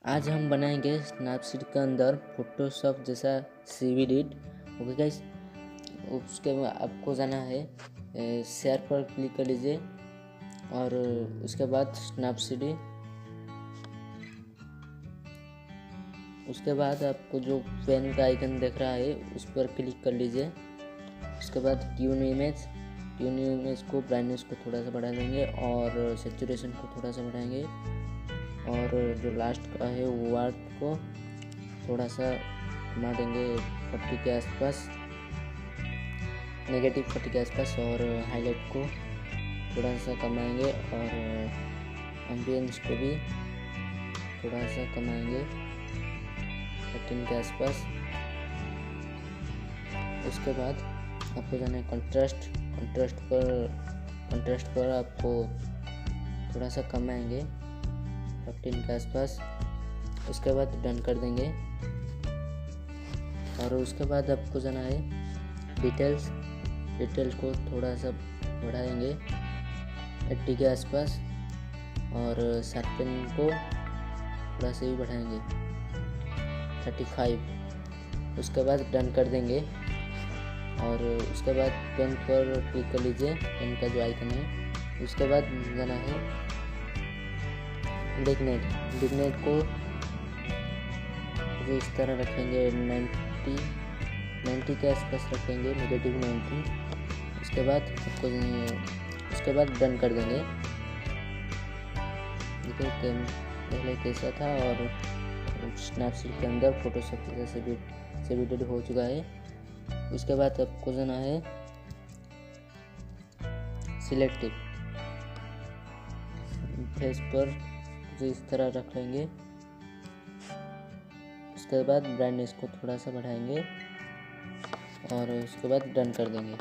आज हम बनाएंगे स्नैपसीड के अंदर फोटोशॉप जैसा सीवी। ओके गाइस, उसके बाद आपको जाना है शेयर पर क्लिक कर लीजिए और उसके बाद स्नैपसीड। उसके बाद आपको जो पेन का आइकन दिख रहा है उस पर क्लिक कर लीजिए। उसके बाद ट्यून इमेज को ब्राइटनेस को थोड़ा सा बढ़ा देंगे और सैचुरेशन को थोड़ा सा बढ़ाएंगे और जो लास्ट का है वर्ड को थोड़ा सा घुमा देंगे 40 के आसपास, नेगेटिव 40 के आसपास, और हाईलाइट को थोड़ा सा कमाएंगे और एम्बियंस को भी थोड़ा सा कमाएंगे 13 के आसपास। उसके बाद आपको जाना है कंट्रास्ट पर आपको थोड़ा सा कमाएंगे 15 के आसपास। उसके बाद डन कर देंगे और उसके बाद आपको जाना है डिटेल्स को थोड़ा सा बढ़ाएंगे 80 के आसपास और शार्पनिंग को थोड़ा सा भी बढ़ाएंगे 35। उसके बाद डन कर देंगे और उसके बाद पेन पर क्लिक कर लीजिए, पेन का जो आइकन है। उसके बाद जाना है डिग्नेट को जो इस तरह रखेंगे 90 के आसपास रखेंगे, नेगेटिव 90। उसके बाद डन कर देंगे। देखिए पहले कैसा था और स्नैपसीड के अंदर फोटोशॉप जैसे भी हो चुका है। उसके बाद आपको जाना है सिलेक्टिव, फेस पर जो इस तरह रख लेंगे। उसके बाद ब्राइटनेस को थोड़ा सा बढ़ाएंगे और उसके बाद डन कर देंगे।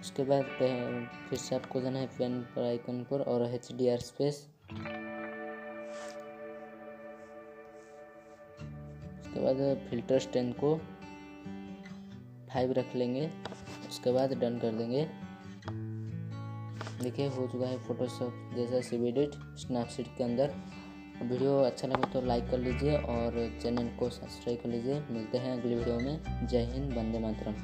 उसके बाद फिर से आपको जाना है पेन पर आइकन पर और HDR स्पेस। उसके बाद फिल्टर स्ट्रेंथ को 5 रख लेंगे। उसके बाद डन कर देंगे। देखिए हो चुका है फोटोशॉप जैसा सीवी स्नैपसीड के अंदर। वीडियो अच्छा लगे तो लाइक कर लीजिए और चैनल को सब्सक्राइब कर लीजिए। मिलते हैं अगली वीडियो में। जय हिंद, वंदे मातरम।